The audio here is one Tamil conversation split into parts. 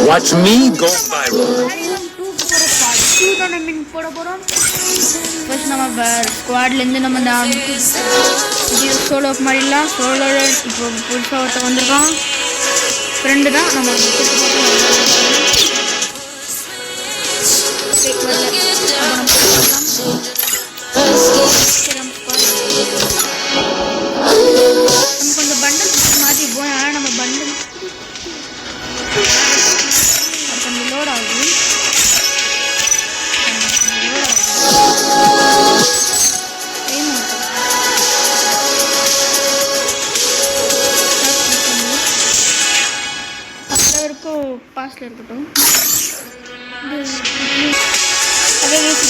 Watch me go viral. போட போறோம். ஃபர்ஸ்ட் நம்ம ஸ்குவாட்ல இருந்து நம்ம சோலோ மாறிடலாம். சோலோ இப்போ புதுசாக ஒருத்த வந்திருக்கோம். ஃப்ரெண்டு தான் நம்ம கொஞ்சம் பண்டல் மாற்றி போய் ஆனால் நம்ம பண்டல் கொஞ்சம் லோட் ஆகுது. பாஸ்ல இருக்கட்டும். அதே வருது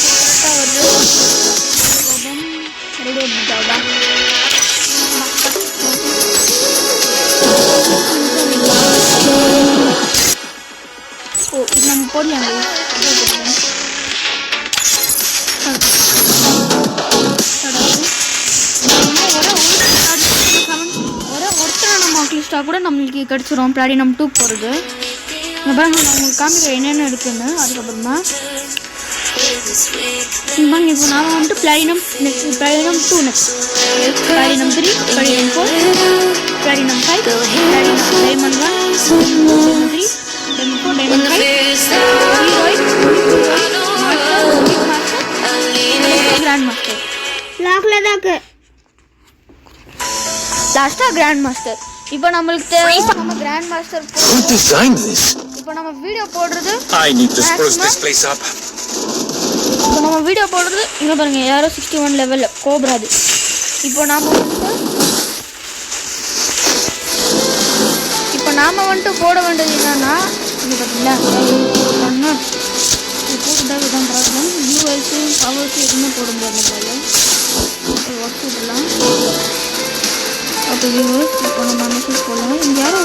நம்ம போடலாம். ஒருத்தரை நம்ம கிளிஸ்டா கூட நம்மளுக்கு கிடச்சிரும். பிளாட்டினம் 2 போகிறது. பாருங்க நான் உங்களுக்கு காமிக்கிறேன் என்னென்ன இருக்குன்னு. அதுக்கப்புறமா பாருங்க இப்போ நான் வந்துட்டு platinum 2 next platinum 3 platinum 4 platinum 5 platinum diamond 1 3 diamond 4 diamond 5 grand master லாக்ல தாக்கு லாஸ்டா கிராண்ட் மாஸ்டர். இப்போ நம்மளுக்கு தேவை நம்ம கிராண்ட் மாஸ்டர். இப்போ நம்ம வீடியோ போடுறது இப்போ நம்ம வீடியோ போடுறது இங்கே பாருங்க யாரோ 61 லெவலில் கோப்ராது. இப்போ நாம் வந்துட்டு போட வேண்டியது என்னன்னா இங்கே பார்த்தீங்களா போட்டுதான் இதான் ப்ராப்ளம். யூஎல்ஸு பவர்ஸு எதுவுமே போட முடியாது. ஒர்க் போடலாம். ஓகே வியூவர்ஸ் இப்போ நம்ம மெசேஜ் போடலாம். இங்கே யாரோ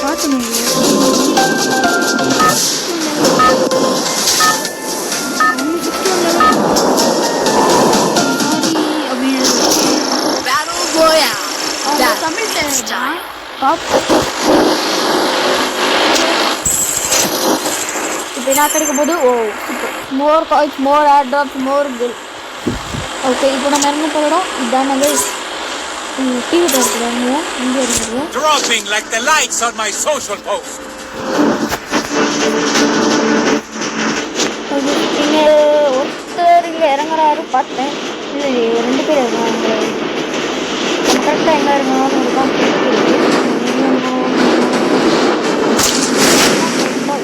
பார்த்தேன் தமிழ் இப்போ என்ன கிடைக்கும் போது மோர் காய்ஸ் மோர் ஏர் ட்ராப்ஸ் மோர் கில். ஓகே இப்போ நம்ம இறங்க போகிறோம். இதான் டிவி பார்க்குறாங்க இங்கே இருக்குது. Dropping like the lights on my social post. இங்கே ஒருத்தர் இங்கே இறங்குறாரு பார்த்தேன். இல்லை 2 பேர் இறங்குறாங்க. நம்ம கரெக்டாக எங்கே இறங்கணும்னு இருக்கோம்.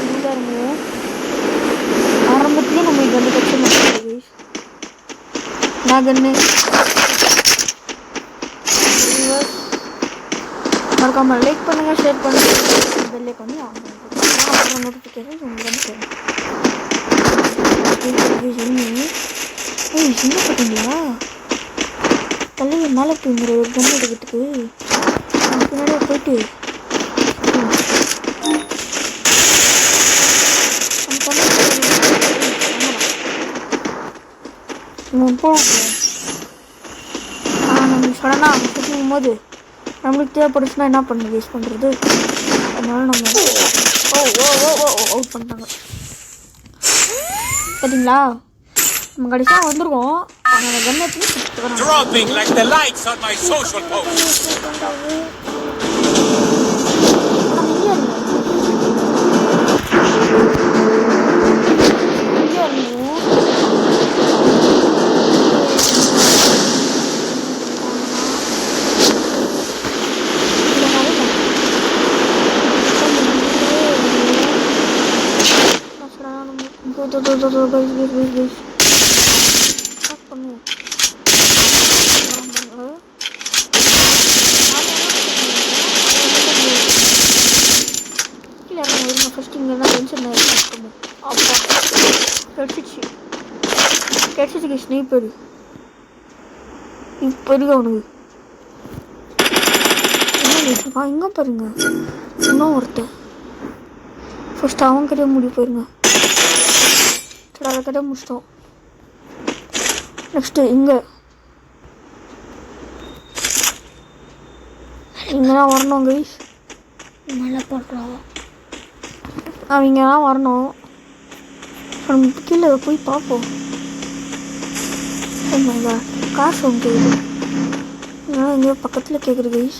இங்கே இறங்குவோம். ஆரம்பத்துலேயே நம்ம இது வந்து கட்சி நாகன்னு மறக்காம லைக் பண்ணுங்கள், ஷேர் பண்ணுங்கள், பெல் ஐகான் ஆன் பண்ணுங்கள். அப்புறம் நோட்டிஃபிகேஷன் உங்களுக்கு சின்ன பார்த்தீங்களா தலையை மேலே தூங்குற ஒரு கண்ணு எடுக்கிறதுக்கு பின்னாடியே போயிட்டு நம்ம சடனாக சுற்றும் போது நம்மளுக்கு தேவைப்படுச்சுன்னா என்ன பண்ண யூஸ் பண்ணுறது. அதனால நம்ம அவுட் பண்ணிட்டாங்க பார்த்தீங்களா. நம்ம கடைசியாக வந்திருக்கோம். ஆனால் கண்ணத்துலேயும் guys பண்ணுவோம். இல்லை ஃபஸ்ட் இங்கெல்லாம் டென்ஷன் பண்ணுவோம். அப்பா கிடச்சிச்சு ஸ்னீப்பர் இப்போ இருக்கு அவனுக்கு. என்ன இங்கே பாருங்க இன்னும் ஒருத்தன் ஃபஸ்ட்டு அவன் கிட்டே முடிவு போயிருங்க. சரி அதை கிட்டே முடிச்சிட்டோம். நெக்ஸ்ட்டு இங்கெல்லாம் வரணும் கைஸ். மழை போடுறோம். அவங்கலாம் வரணும். நம்ம கீழே போய் பார்ப்போம். காசு ஒன்று கேட்குது. இதெல்லாம் எங்கேயோ பக்கத்தில் கேட்குறது கைஸ்.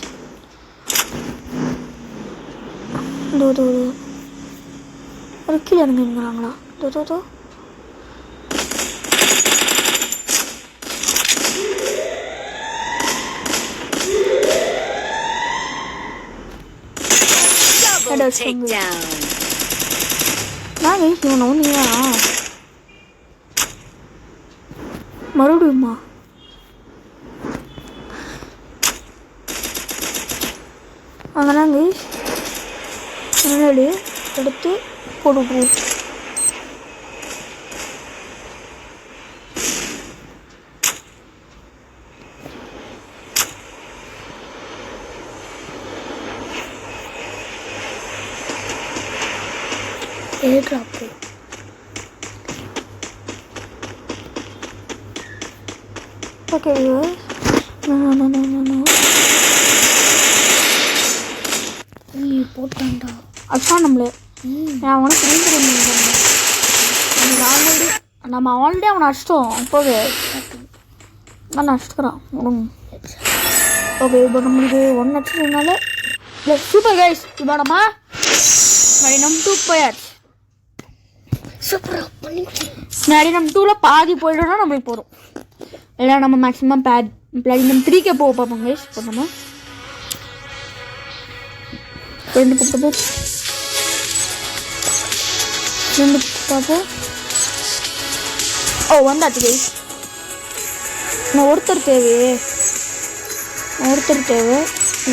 ஒரு கீழே இறங்கிங்கிறாங்களா? தோ நான் கைஸ் இவனை ஒன்றுயா மறுபடியுமா? அங்கெல்லாம் கைஸ் முன்னாடி எடுத்து போடுவோம். Airdrop okay போட்டான்டா. அதான் நம்மளே நான் உனக்கு ஆல்ரெடி அவனை அடிச்சிட்டோம். அப்போவே நான் அடிச்சுக்கிறான். ஓகே இப்போ நம்மளுக்கு ஒன்று அடிச்சதுனால சூப்பர் கைஸ். இப்போ நம்ம நம் 2 போயாச்சு. சூப்பராக பண்ணிச்சு. பிளாட்டினம் 2ல் பாதி போயிட்டோம்னா நம்மளுக்கு போதும். இல்லை நம்ம மேக்ஸிமம் பிளாட்டினம் 3 போக பார்ப்போம் கைஸ். இப்போ நம்ம ரெண்டு பார்ப்போம். ஓ வந்தாச்சு கைஸ். நான் ஒருத்தர் தேவை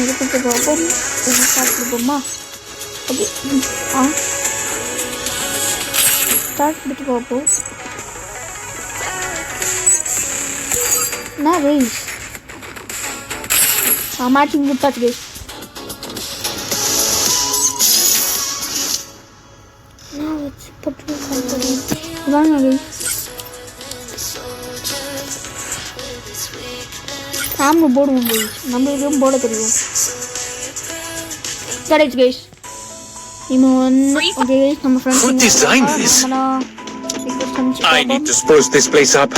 எடுத்துட்டு பார்ப்போம். சாப்பிட்டுப்போமா? ஓகே ஸ்டார்ட் பண்ணிட்டு பார்ப்போம். என்ன கைஸ் மேட்சிங் கொடுத்தாச்சு கைஸ். நான் வச்சு போட்டு வாங்க கைஸ். சாம்பு போடுவோம் கைஸ். நம்மளுக்கும் போட தெரியும். கிடைச்சு கைஸ். இப்போ ஓகே கைஸ் நம்ம friends Who designed this? I need to spruce this place up.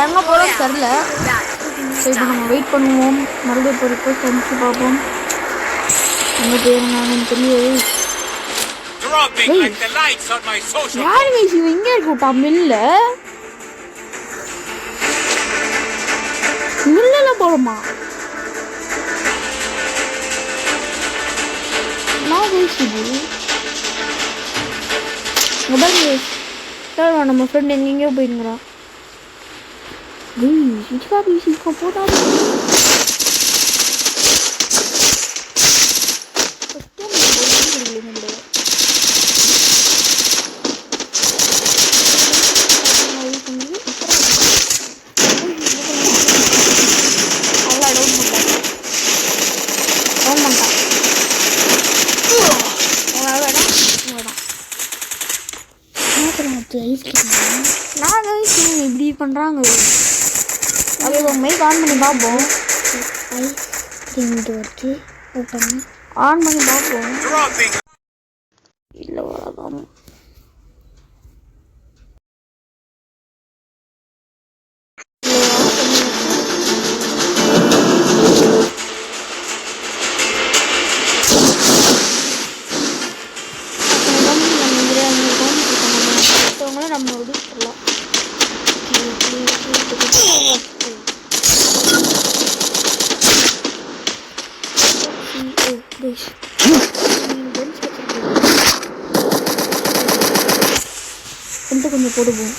எங்கே போகிறோம் தெரில. சரி இப்போ நம்ம வெயிட் பண்ணுவோம். மறுபடியும் இப்போ ரிக்வெஸ்ட் அனுப்பிச்சு பார்ப்போம். எங்கே போயிருந்தாங்கன்னு தெரியாது. யார் கைஸ் இவன் இங்கே இருக்கா? மில்லில் போகிறோமா? நான் கைஸ் இது மொபைல் கைஸ். நம்ம ஃப்ரெண்ட் எங்கெங்கேயோ போயிருங்கிறான். இதுக்காக பேசிக்கோ போடாது. நான் இப்படி பண்றாங்க. அதே மைக் ஆன் பண்ணி பார்ப்போம். ஆன் பண்ணி பார்ப்போம். இல்லை வராதாம். நம்மளோட சொல்லலாம். கொஞ்சம் போடுவோம்.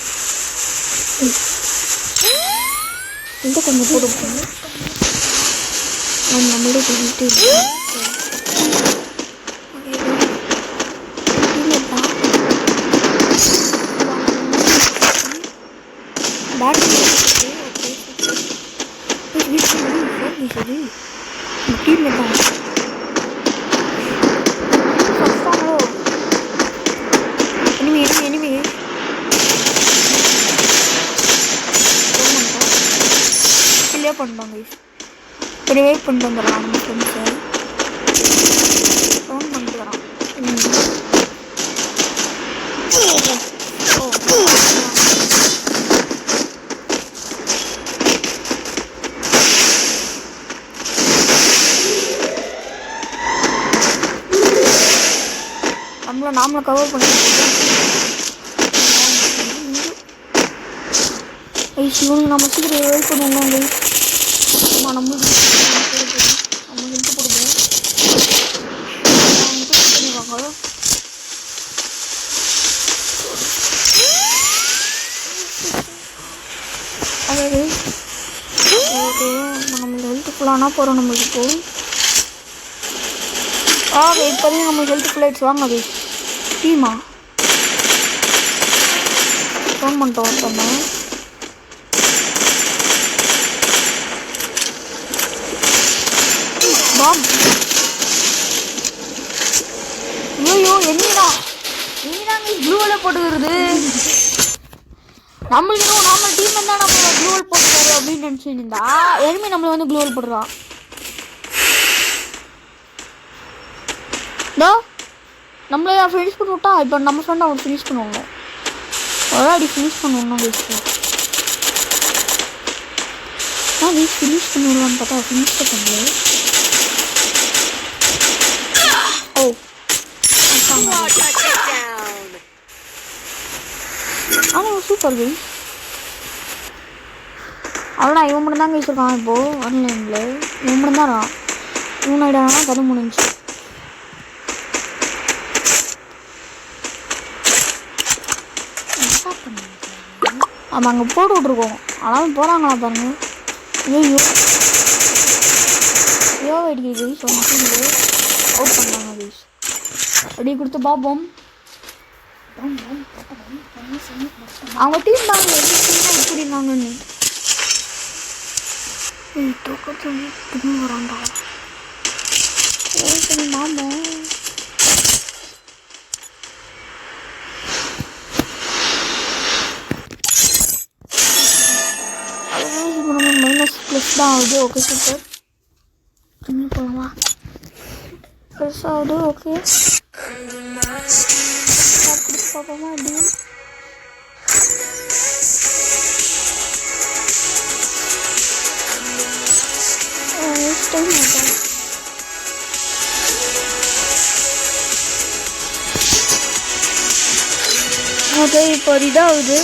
இந்த கொஞ்சம் போடுவோம். நம்மளே பண்ணிட்டு பண்ணுவாங்க. சரி வெயிட் பண்ணிட்டு வந்துடலாம். நம்ம ஃப்ரெண்ட்ஸை ஃபோன் பண்ணிட்டு வரான். நாமளை கவர் பண்ணிட்டு இவனுக்கு நம்ம சீக்கிரம் வெயிட் பண்ணுவாங்க. நம்மளுக்கு ஹெல்ப் கொடுப்போம். பண்ணிடுவாங்க. அதாவது ஓகே நம்மளுக்கு ஹெல்ப்ஃபுல்லானா போகிறோம். நம்மளுக்கு இப்போ வெயிட் பண்ணி நம்மளுக்கு ஹெல்ப்ஃபுல் ஆகிடுச்சு. வாங்க அது டீமா ஃபோன் பண்ணிட்டோம் ஒருத்தவங்க. ஐயோ என்னதாங்க க்ளூவில் போட்டுக்கிறது. நம்மளுக்கு நார்மல் டீம் இருந்தால் நம்ம க்ளூவல் போட்டுக்காரு அப்படின்னு நினச்சிட்டு இருந்தா எனிமி நம்மளை வந்து க்ளூவல் போட்டுறான். இதோ நம்மளே ஃபினிஷ் பண்ணி விட்டா இப்போ நம்ம ஃப்ரெண்ட் அவங்க ஃபினிஷ் பண்ணுவாங்க. அடி ஃபினிஷ் பண்ணுவோம்னா வேஸ்ட்டு. ஃபினிஷ் பண்ணிடுவான்னு பார்த்தா ஃபினிஷ் பண்ணல. ஆனால் சூப்பர் கேம். அவ்வளோ இவன் மட்டும் தாங்க வச்சுருக்கான் இப்போது ஆன்லைனில். இவன் மட்டும் தான் இவன் ஆகிடானா கதை முடிஞ்சு. ஆமாம் அங்கே போட்டு விட்ருக்கோம். ஆனாலும் போகிறாங்களா பாருங்க. ஐயோ அடிக்கிறது கைஸ். அவங்க அவுட் பண்ணாங்க கைஸ். அப்படி கொடுத்து பார்ப்போம். அவங்க டீம் பாருங்க எப்படி இருந்தாங்கன்னு. திரும்ப வராண்டா மாமா. மைனஸ் ப்ளஸ் தான் ஆகுது. Okay super. திரும்பி போகலாமா? ப்ளஸ் ஆகுது. ஓகே பார்ப்போமா எப்படி. ஓகே இப்போ இதாகுது.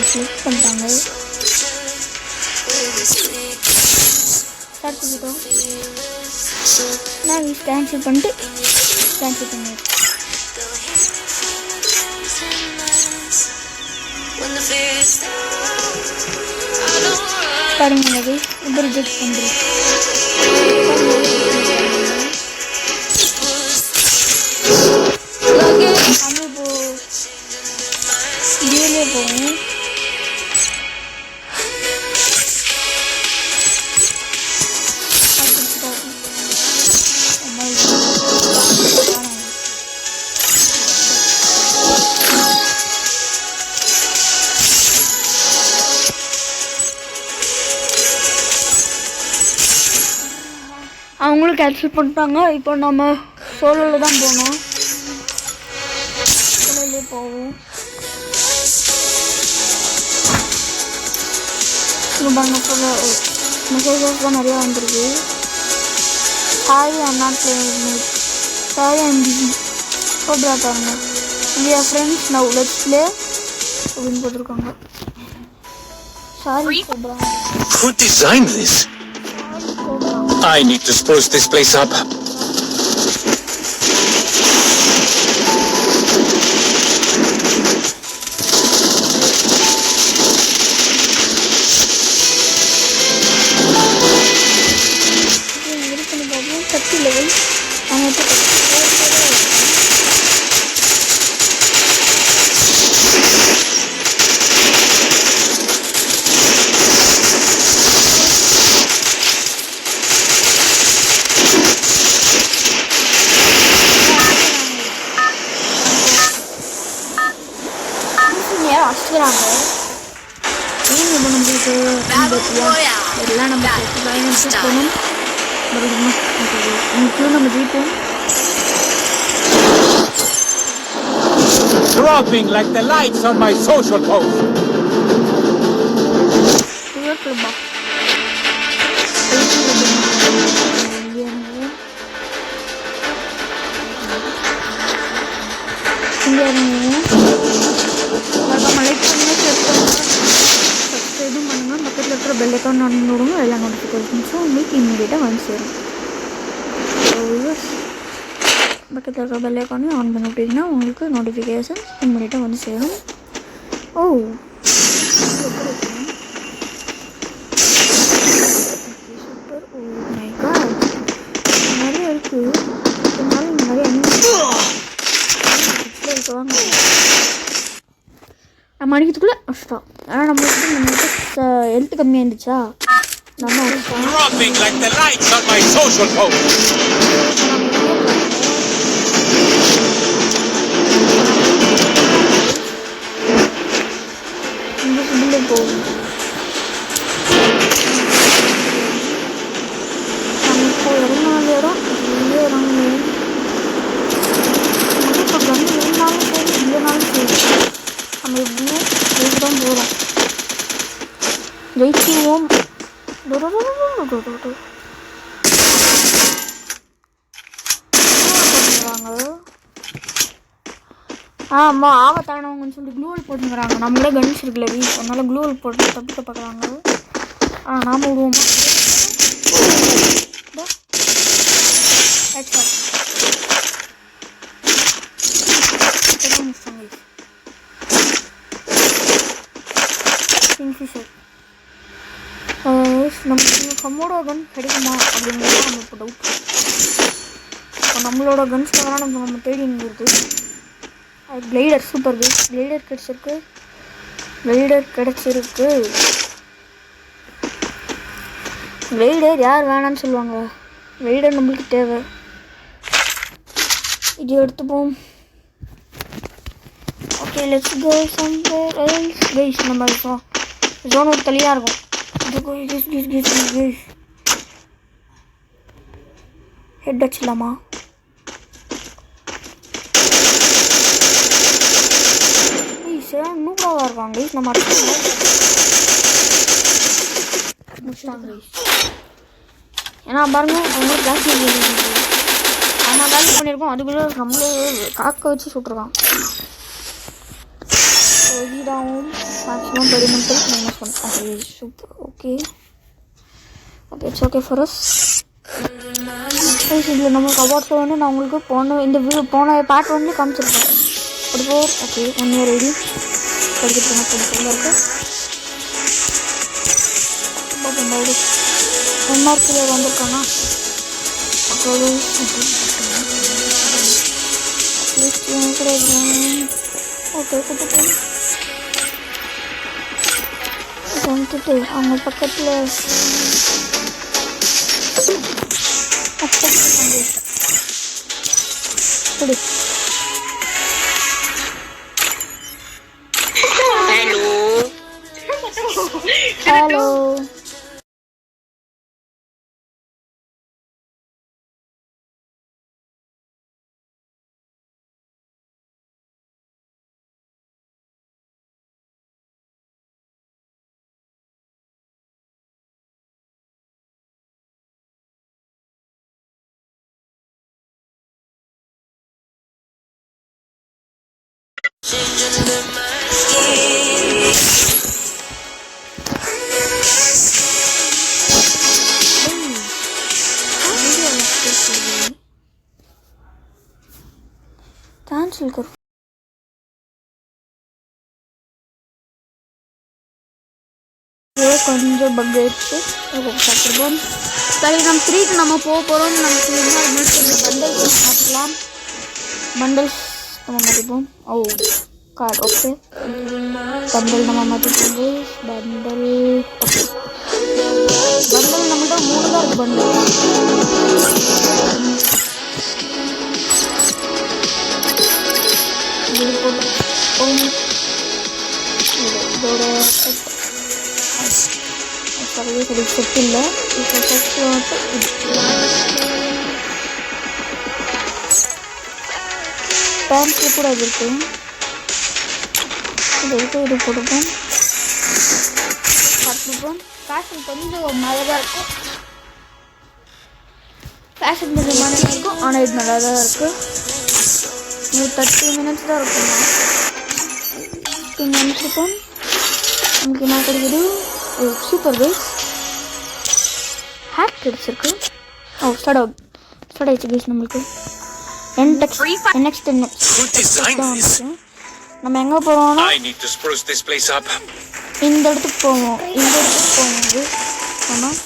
கிளிக் பண்ணிட்டாங்க. ஸ்டார்ட் பண்ணிட்டோம். நான் கேன்சல் பண்ணிட்டு கேன்சல் பண்ணிடுறேன். பாருங்க இப்போ ரிஜெக்ட் பண்ணுறேன். நம்ம இப்போ இதுலேயே போவோம். அவங்களும் கேன்சல் பண்ணிட்டாங்க. இப்போ நம்ம சோலோவில் தான் போகணும். சோலோவிலே போவோம். பாருங்க சோலோ மெசேஜஸ் தான் நிறையா வந்திருக்கு. Sorry I'm not playing. Sorry I'm busy. Cobra பாருங்க. We are friends now. Let's play. அப்படின்னு போட்டிருக்காங்க. Sorry, Cobra. Who designed this? I need to spruce this place up. அடிச்சுக்கிறாங்க. நம்ம நம்மளுக்கு எல்லாம் நம்ம போகணும். முக்கியம் நம்ம ஜெயிப்போம். Dropping like the lights on my social post. சப்ஸ்கிரைபும் பண்ணுங்கள். பக்கத்தில் இருக்கிற பெல் ஐக்கான் ஆன் பண்ணுங்க. எல்லா நோட்டிஃபிகேஷன்ஸும் உங்களுக்கு இம்மீடியட்டாக வந்து சேரும். பக்கத்தில் இருக்கிற பெல் ஐக்கானையும் ஆன் பண்ணி விட்டிங்கன்னா உங்களுக்கு நோட்டிஃபிகேஷன் இம்மீடியட்டாக வந்து சேரும். ஓ சூப்பர். ஓ மை காட், நிறைய இருக்குது. இருந்தாலும் இங்கே நிறைய இருக்குவாங்க. நம்ம அடிக்கிறதுக்குள்ளே கஷ்டம். ஆனால் நம்மளுக்கு ஹெல்த் கம்மியாக இருந்துச்சா நம்ம Dropping like the lights on my social post. போகும். நம்ம இப்போ இறங்கினாலும் இடம் வெளியே இறங்கணும். இப்போ கண்ணு இருந்தாலும் சரி இல்லைனாலும் சரி நம்ம எப்படியும் ஜெயிச்சு தான் போகிறோம். ஜெயிச்சிடுவோம். ஆமாம் ஆபத்தானவங்கன்னு சொல்லி க்ளூவல் போட்டுக்கிறாங்க. நம்மளே கன்ஸ் இருக்குல்ல வீ, அதனால க்ளூவல் போட்டு தப்பிக்க பார்க்குறாங்க. நாம் விடுவோமா? நமக்கு நம்மளோட கன் கிடைக்குமா அப்படிங்கிறது நம்ம இப்போ டவுட். இப்போ நம்மளோட கன்ஸ்க்காக நம்ம தேடி இருக்குது. Glider super case. கிளைடர் கிடச்சிருக்கு. கிளைடர் யார் வேணான்னு சொல்லுவாங்க? கிளைடர் நம்மளுக்கு தேவை. இது எடுத்துப்போம். Okay let's go somewhere else. Guys நம்ம ஜோன் ஒரு தனியாக இருக்கும். ஹெட் வச்சிடலாமா? நூறாக இருக்காங்க நம்ம முடிச்சிட்டாங்க. ஏன்னா பாருங்க அவங்க ஜாஸ்தி ஆனால் வேலை பண்ணியிருக்கோம். அதுக்குள்ளே நம்மளே காக்க வச்சு சுட்டுருக்கான். இதுதான் மேக்ஸிமம் பெரிமெண்டல் -1. அது super. Okay okay it's okay for us. இதில் நம்மளுக்கு அவார்ட்ஸ் வந்து நான் உங்களுக்கு போன பார்ட் 1 காமிச்சிருக்கேன். படிப்போ ஓகே 1 இயர் ஐடி படிக்கிட்டு இருக்கு. எம்ஆர்பியில் வந்திருக்கானா? ஓகே கொடுத்துட்டு வந்துட்டு அவங்க பக்கத்தில் ஹலோ கேன்சல் कर கொஞ்சம் பக் ஆயிடுச்சு. சாப்பிடுவோம். சரி, நம்ம 3க்கு நம்ம போக போகிறோம். நமக்கு பண்டல்ஸ் மாற்றிக்கலாம். பண்டல்ஸ் நம்ம மாற்றிப்போம். ஓ கார்டு ஓகே. பண்டல் நம்ம மாற்றிப்போம். Bundle okay. பண்டல் நம்மகிட்ட 3 தான் இருக்குது. பண்டல் இது போட்டு இதோட சரி செட் இல்லை. இப்போ ஃபஸ்ட்டு பேண்ட்ஸில் கூட இது இருக்குது. இது போட்டுப்போம். பார்த்துப்போம். ஃபேஷன் கொஞ்சம் நல்லா இருக்கும். ஃபேஷன் கொஞ்சம் நல்லா இருக்கும். ஆனால் இது நல்லா தான் இருக்குது. இது 30 மினிட்ஸ் தான் இருக்கும். 10 மினிட்ஸ் இருக்கும். நமக்கு என்ன கிடைக்குது? சூப்பர் கைஸ் ஹேக் கிடைச்சிருக்கு. ஓ ஸ்டார்ட் ஆயிடுச்சு கைஸ். நம்மளுக்கு நெக்ஸ்ட் நம்ம எங்கே போகிறோம்னா இந்த இடத்துக்கு போவோம். ஆமாம்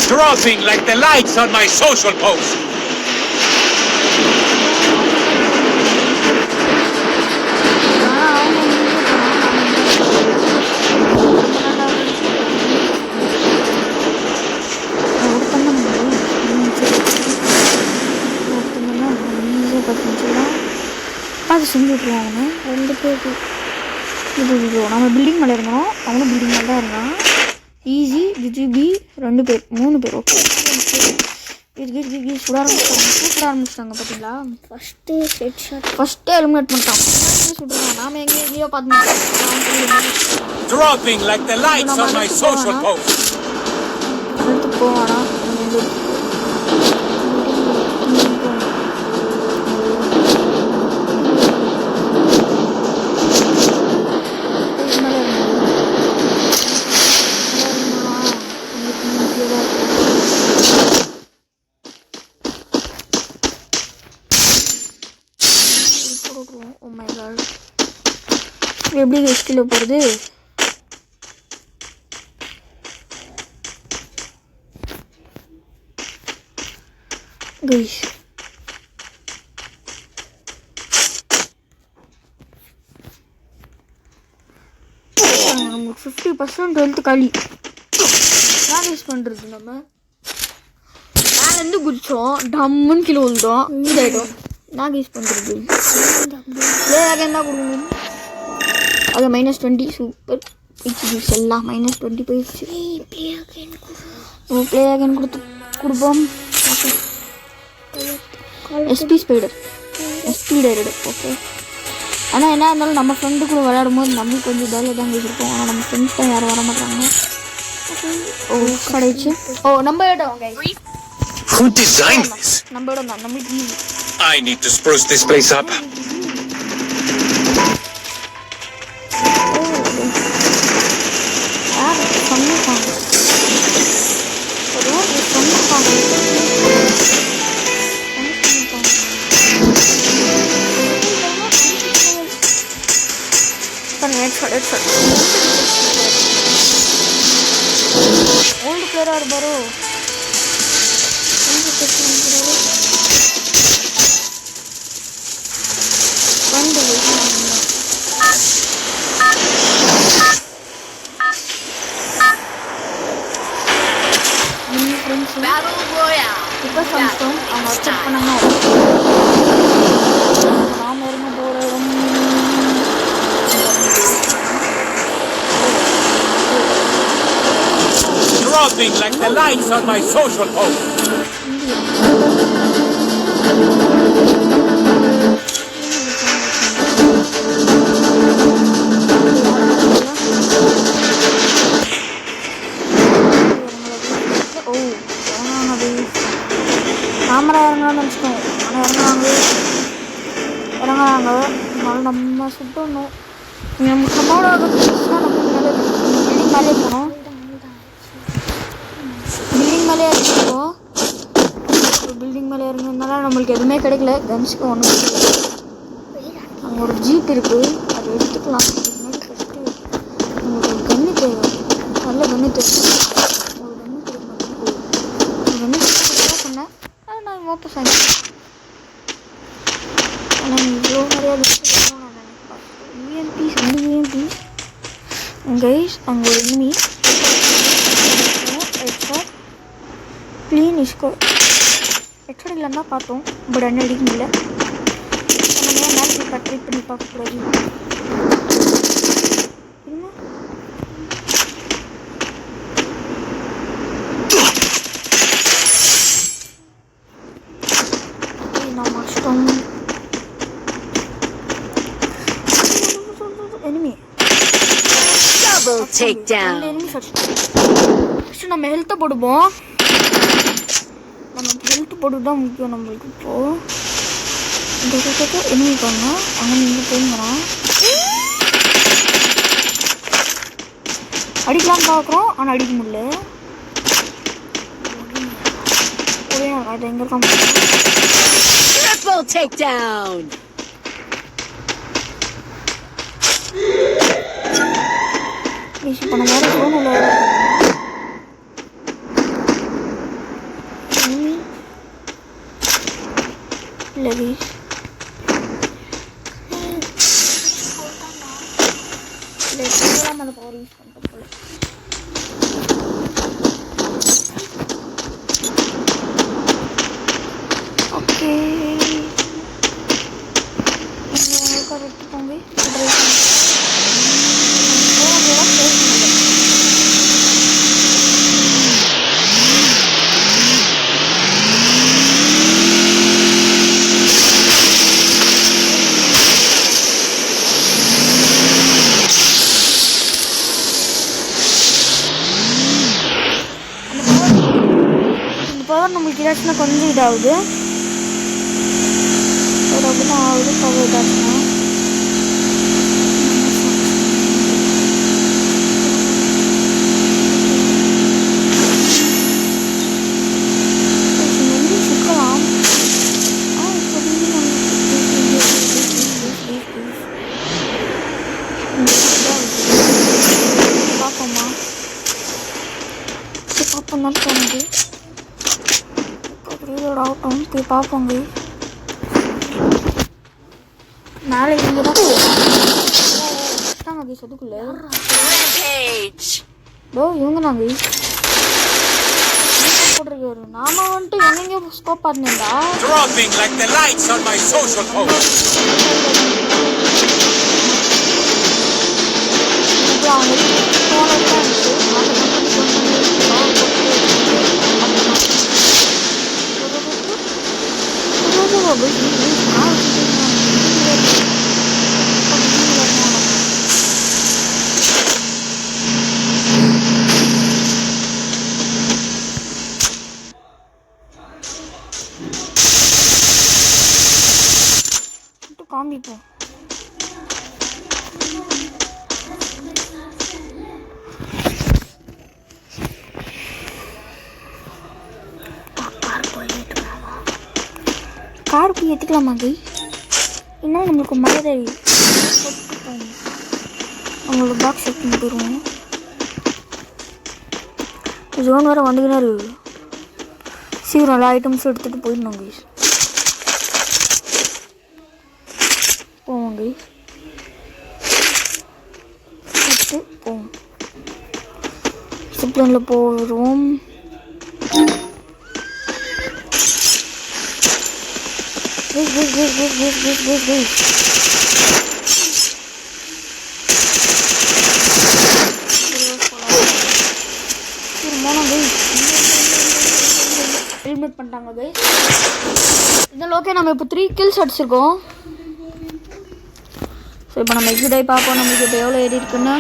Dropping like the lights on my social post. அது செஞ்சு விட்ருவாங்க. 2 பேருக்கு இது நம்ம பில்டிங் மேலே இருந்தோம். அவனும் பில்டிங் மேலே தான் இருந்தான். ஈஸி ஜிஜிபி 2 பேர் 3 பேர் ஓகே. சுட ஆரம்பிச்சிட்டாங்க பார்த்தீங்களா? ஃபஸ்ட்டு எலிமினேட் பண்ணிட்டான். சுடுறான். நாம எங்கேயோ பார்த்து போவானா எப்படி கீழே போகிறது? கைஸ் நமக்கு 50% ஹெல்த் காலி. நான் யூஸ் பண்ணுறது நம்ம மேலேருந்து குதிச்சோம். டம்முன்னு கீழே விழுந்தோம். இதாகிட்டோம். நான் யூஸ் பண்ணுறது என்ன கொடுக்கணும்? அது -20 சூப்பர். ஹெச்பிஸ் எல்லாம் -20 போயிடுச்சு. ப்ளே அகைன் கொடுப்போம். SP spider okay. ஆனால் என்ன இருந்தாலும் நம்ம ஃப்ரெண்டு கூட விளையாடும் போது நம்மளுக்கு கொஞ்சம் ஜாலியாக தான் வச்சுருப்போம். ஆனால் நம்ம ஃப்ரெண்ட்ஸ் தான் யாரும் வர மாட்டாங்க. ஓ கிடைச்சு. ஓ நம்ம இடம் Who designed this? நம்ம இடம் தான். நம்மளுக்கு easy. I need to spruce this place up. Old player are बरो बंद Dropping like the lights on my social post. Camera இறங்கலாம்னு நினச்சிட்டோம். ஆனால் இறங்குறாங்க. அதனால நம்ம சுட்டணும். நம்மளோட பில்டிங் மேலே போனோம். பில்டிங் மேலே இறங்கிப்போம். பில்டிங் மேலே இறங்கினால நம்மளுக்கு எதுவுமே கிடைக்கல. கன்ஸுக்கு ஒன்றும் கிடைக்கல. அங்கே ஒரு ஜீப் இருக்குது, அதை எடுத்துக்கலாம். முன்னாடி ஃபஸ்ட்டு உங்களுக்கு ஒரு கன்று தேவை, நல்ல கன்று தேவை. ஒரு கன்று கிடைக்க ஒரு கன்று சொன்னேன். அது நான் வாபஸ் ஆகிட்டேன். ஆனால் இவ்வளோ நிறையா லிஸ்ட் நான் நினைப்பேன். யூஎம்பிஸ் 2 யூஎம்பிஸ் கைஸ். அங்கே ஒரு எனிமி ஹெட்ஷாட் க்ளீன் இஷ்கோ ஹெட்ஷாட் இல்லைன்னு தான் பார்த்தோம். பட் என்ன அடிக்க முடியல. நம்ம ஏன் மேட்ச் ட்ரை பண்ணி பார்க்கக்கூடாது? நான் மாஸ்டம் எனிமி Double takedown. ஃபஸ்ட்டு நம்ம ஹெல்த்தை போடுவோம். நம்ம ஹெல்த் போட்டு தான் முக்கியம் நம்மளுக்கு. இப்போது இந்த எனிமி பண்ணா அங்கே நின்று போங்கிறான். அடிக்கலான்னு பார்க்குறோம், ஆனால் அடிக்க முடியல. ஒரே அது எங்கே இருக்கான்? Triple takedown. இப்போ நம்ம வேறு ஃபோன் உள்ள இல்லை வீஸ் அந்த பவர் யூஸ் பண்ணுறது போல. ஓகே எடுத்துக்கோங்க. நம்மளுக்கு இதாச்சுன்னா கொஞ்சம் இதாகுது. ஒரு அப்படின்னா ஆகுது பவர் இதாச்சுன்னா. சிக்கலாம். பார்ப்போமா? பார்ப்போம் தான் தோணுது. ரீலோட் ஆகட்டும், போய் பார்ப்போங்க. மேலே இங்கே தான் கீஸ் அதுக்குள்ளே இவங்க நாங்க போட்டிருக்காரு. நாம வந்துட்டு எங்கெங்க ஸ்கோப் பார்த்தீங்களா? அவங்க போனதான் காமிப்போம். காருக்கு ஏற்றிக்கலாமா கை? இன்னும் நம்மளுக்கு மழை அவங்களோட பாக்ஸ் எடுத்துன்னு போயிடுவோம். ஜோன் வேறு வந்துக்கினாரு. சீக்கிரம் எல்லா ஐட்டம்ஸும் எடுத்துகிட்டு போயிடணும் கைஸ். போவோம் கைஸ், எடுத்து போவோம். சிப்ளனில் போடுவோம். மோனம் எலிமினேட் பண்ணிட்டாங்க கைஸ். இதில் ஓகே நம்ம இப்போ 3 kills அடிச்சிருக்கோம். ஸோ இப்போ நம்ம எக்ஸிட் ஆகி பார்ப்போம் நம்மளுக்கு இப்போ எவ்வளோ ஏறி இருக்குன்னு.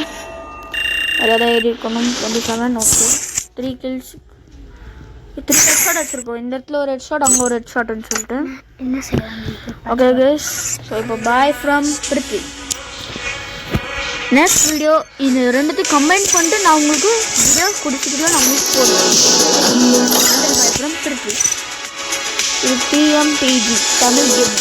அதாவது ஏறி இருக்கணும் 27. ஓகே 3 kills 3 ஹெட் ஷாட் அடிச்சிருக்கோம். இந்த இடத்துல ஒரு ஹெட் ஷாட், அங்கே ஒரு ஹெட் ஷாட்னு சொல்லிட்டு. என்ன செய்யலாம்? ஓகே கைஸ், ஸோ இப்போ bye from Prithvi. Next video இது ரெண்டுத்தையும் கம்பைன் பண்ணிட்டு நான் உங்களுக்கு வீடியோ கொடுத்துட்டு நான் உங்களுக்கு போடுவேன். Bye from Prithvi. இது TMTG தமிழ் கேம்.